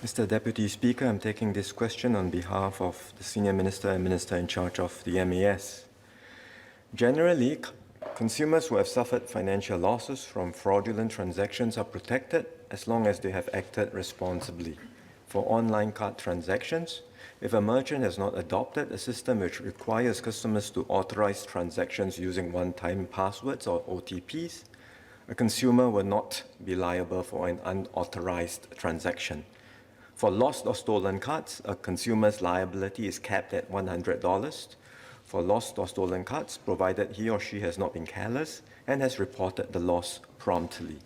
Mr. Deputy Speaker, I'm taking this question on behalf of the Senior Minister and Minister in charge of the MAS. Generally, consumers who have suffered financial losses from fraudulent transactions are protected as long as they have acted responsibly. For online card transactions, if a merchant has not adopted a system which requires customers to authorize transactions using one-time passwords or OTPs, a consumer will not be liable for an unauthorized transaction. For lost or stolen cards, a consumer's liability is capped at $100 for lost or stolen cards, provided he or she has not been careless and has reported the loss promptly.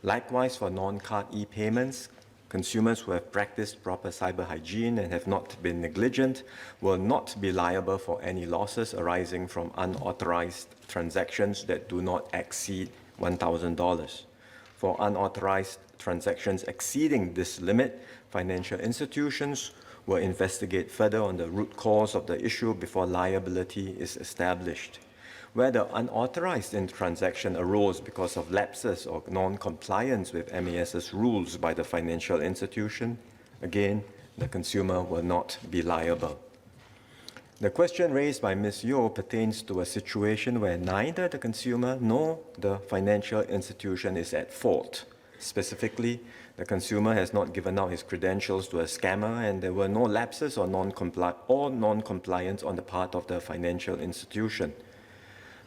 Likewise, for non-card e-payments, consumers who have practiced proper cyber hygiene and have not been negligent will not be liable for any losses arising from unauthorized transactions that do not exceed $1,000. For unauthorized transactions exceeding this limit, financial institutions will investigate further on the root cause of the issue before liability is established. Where the unauthorized transaction arose because of lapses or non-compliance with MAS's rules by the financial institution, again, the consumer will not be liable. The question raised by Ms. Yeo pertains to a situation where neither the consumer nor the financial institution is at fault. Specifically, the consumer has not given out his credentials to a scammer, and there were no lapses or non-compliance on the part of the financial institution.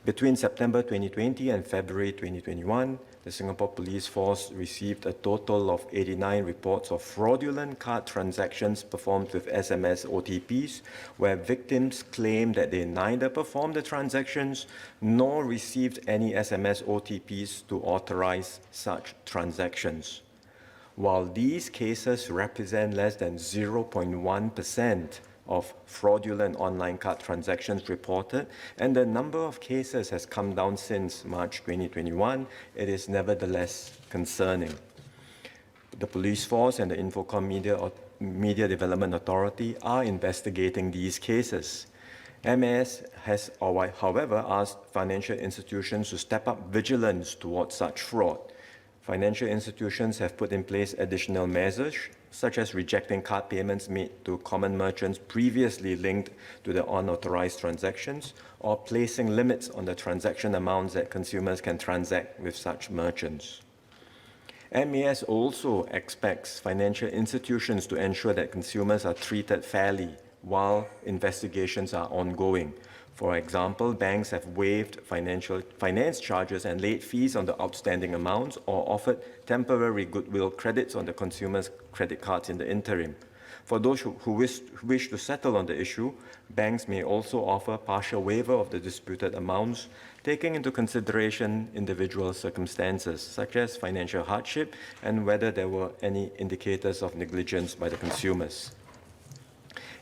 Between September 2020 and February 2021, the Singapore Police Force received a total of 89 reports of fraudulent card transactions performed with SMS OTPs, where victims claimed that they neither performed the transactions nor received any SMS OTPs to authorize such transactions. While these cases represent less than 0.1% of fraudulent online card transactions reported, and the number of cases has come down since March 2021, it is nevertheless concerning. The Police Force and the Infocom Media Development Authority are investigating these cases. MAS has, however, asked financial institutions to step up vigilance towards such fraud. Financial institutions have put in place additional measures, such as rejecting card payments made to common merchants previously linked to the unauthorized transactions, or placing limits on the transaction amounts that consumers can transact with such merchants. MAS also expects financial institutions to ensure that consumers are treated fairly while investigations are ongoing. For example, banks have waived finance charges and late fees on the outstanding amounts, or offered temporary goodwill credits on the consumer's credit cards in the interim. For those who wish to settle on the issue, banks may also offer partial waiver of the disputed amounts, taking into consideration individual circumstances, such as financial hardship and whether there were any indicators of negligence by the consumers.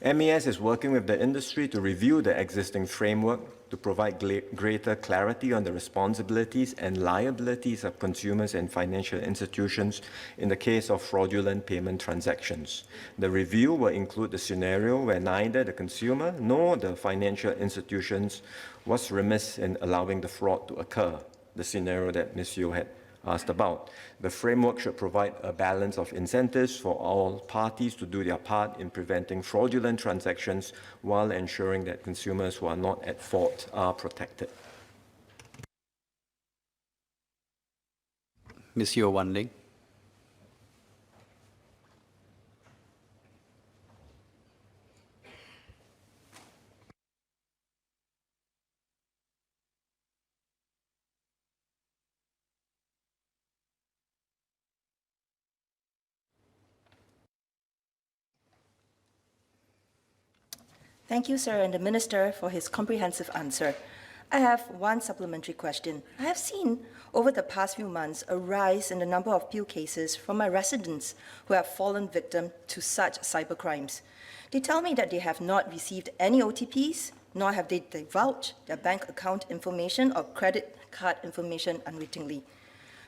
MAS is working with the industry to review the existing framework to provide greater clarity on the responsibilities and liabilities of consumers and financial institutions in the case of fraudulent payment transactions. The review will include the scenario where neither the consumer nor the financial institutions was remiss in allowing the fraud to occur, the scenario that Ms. Yeo had asked about. The framework should provide a balance of incentives for all parties to do their part in preventing fraudulent transactions while ensuring that consumers who are not at fault are protected. Ms. Yeo Ling. Thank you, sir, and the Minister for his comprehensive answer. I have one supplementary question. I have seen over the past few months a rise in the number of appeal cases from my residents who have fallen victim to such cybercrimes. They tell me that they have not received any OTPs, nor have they divulged their bank account information or credit card information unwittingly.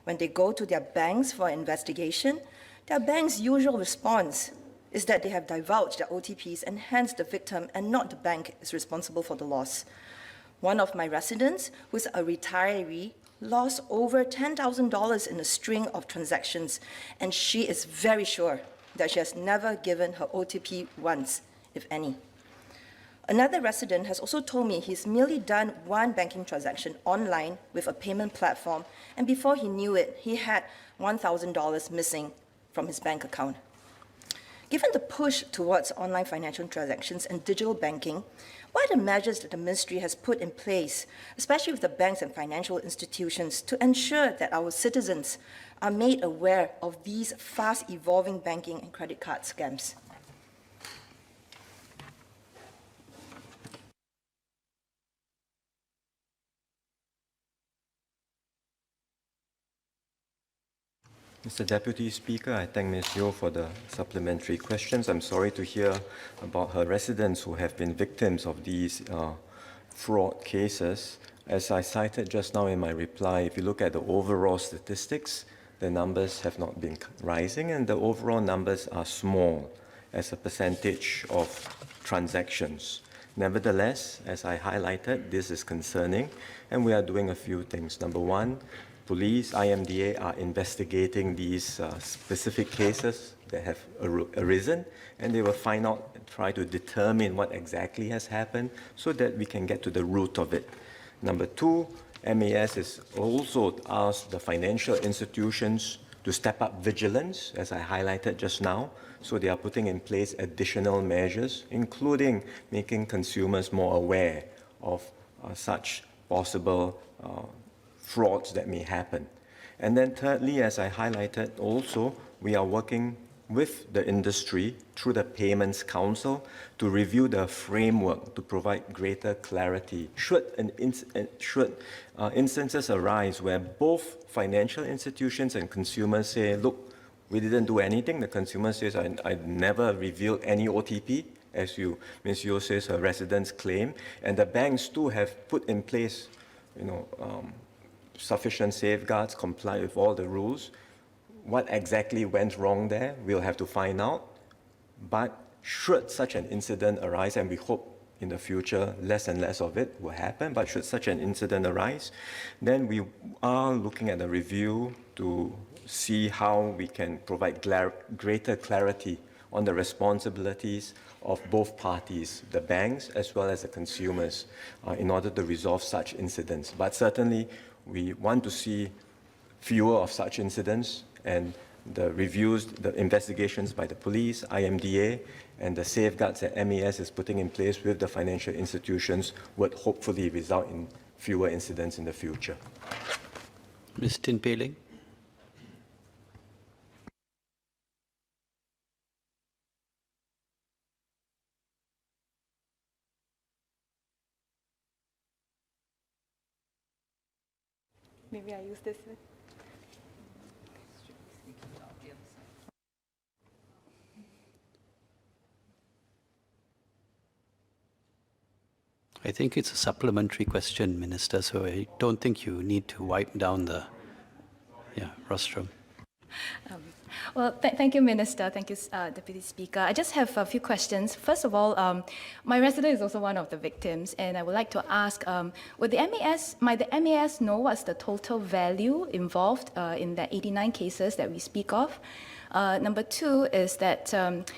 When they go to their banks for investigation, their bank's usual response is that they have divulged their OTPs, and hence the victim and not the bank is responsible for the loss. One of my residents, who is a retiree, lost over $10,000 in a string of transactions, and she is very sure that she has never given her OTP once, if any. Another resident has also told me he's merely done one banking transaction online with a payment platform, and before he knew it, he had $1,000 missing from his bank account. Given the push towards online financial transactions and digital banking, what are the measures that the ministry has put in place, especially with the banks and financial institutions, to ensure that our citizens are made aware of these fast-evolving banking and credit card scams? Mr. Deputy Speaker, I thank Ms. Yeo for the supplementary questions. I'm sorry to hear about her residents who have been victims of these fraud cases. As I cited just now in my reply, if you look at the overall statistics, the numbers have not been rising and the overall numbers are small as a percentage of transactions. Nevertheless, as I highlighted, this is concerning and we are doing a few things. Number one, police, IMDA are investigating these specific cases that have arisen, and they will find out and try to determine what exactly has happened so that we can get to the root of it. Number two, MAS has also asked the financial institutions to step up vigilance, as I highlighted just now. So they are putting in place additional measures, including making consumers more aware of such possible frauds that may happen. And then thirdly, as I highlighted also, we are working with the industry through the Payments Council to review the framework to provide greater clarity. Should instances arise where both financial institutions and consumers say, look, we didn't do anything, the consumer says, I never revealed any OTP, as Ms. Yeo says, her residents claim, and the banks too have put in place, sufficient safeguards, comply with all the rules. What exactly went wrong there, we'll have to find out. But should such an incident arise, and we hope in the future less and less of it will happen, but should such an incident arise, then we are looking at a review to see how we can provide greater clarity on the responsibilities of both parties, the banks as well as the consumers, in order to resolve such incidents. But certainly, we want to see fewer of such incidents, and the reviews, the investigations by the police, IMDA, and the safeguards that MAS is putting in place with the financial institutions would hopefully result in fewer incidents in the future. Ms. Tin Pei Ling. Maybe I use this one. I think it's a supplementary question, Minister, so I don't think you need to wipe down the rostrum. Well, thank you, Minister. Thank you, Deputy Speaker. I just have a few questions. First of all, my resident is also one of the victims, and I would like to ask, might the MAS know what's the total value involved in the 89 cases that we speak of? Number two is that,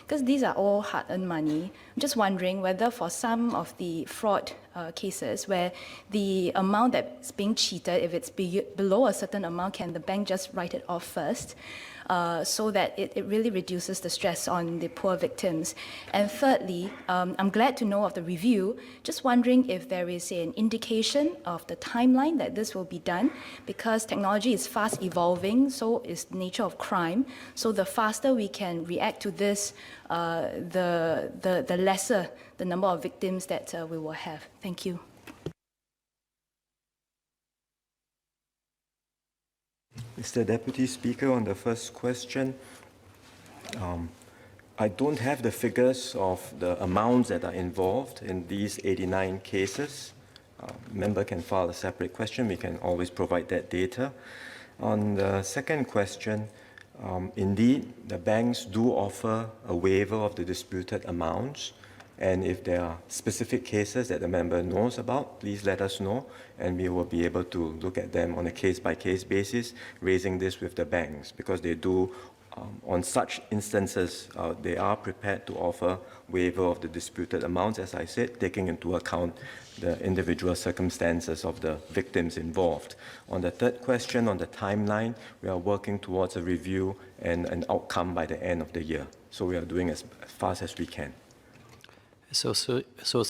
because these are all hard-earned money, I'm just wondering whether for some of the fraud cases where the amount that's being cheated, if it's below a certain amount, can the bank just write it off first? So that it really reduces the stress on the poor victims. And thirdly, I'm glad to know of the review. Just wondering if there is an indication of the timeline that this will be done, because technology is fast evolving, so is the nature of crime. So the faster we can react to this, the lesser the number of victims that we will have. Thank you. Mr. Deputy Speaker, on the first question, I don't have the figures of the amounts that are involved in these 89 cases. Member can file a separate question. We can always provide that data. On the second question, indeed, the banks do offer a waiver of the disputed amounts. And if there are specific cases that the member knows about, please let us know, and we will be able to look at them on a case-by-case basis, raising this with the banks, because they do On such instances, they are prepared to offer waiver of the disputed amounts, as I said, taking into account the individual circumstances of the victims involved. On the third question, on the timeline, we are working towards a review and an outcome by the end of the year. So we are doing as fast as we can. So